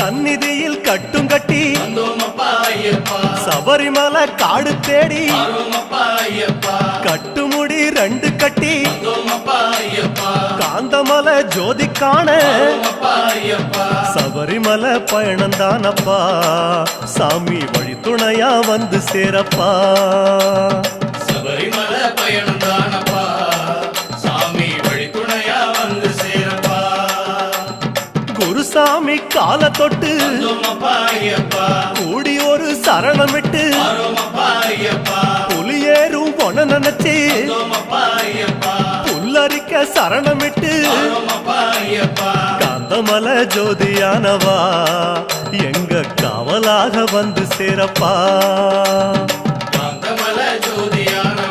சந்நிதியில் கட்டும் கட்டி சபரிமலை காடு தேடி கட்டுமுடி 2 கட்டி காந்தமலை ஜோதி காண சபரிமலை பயணந்தானப்பா சாமி வழி துணையா வந்து சேரப்பா சபரிமலை பயணந்தானப்பா சாமி வழி துணையா வந்து சேரப்பா குருசாமி கால தொட்டு கூடி ஒரு சரணமிட்டு புலியேறும் பொன நினைச்சு புல்லரிக்க சரணமிட்டு காந்தமலை ஜோதியானவா எங்க காவலாக வந்து சேரப்பா காந்தமலை ஜோதியான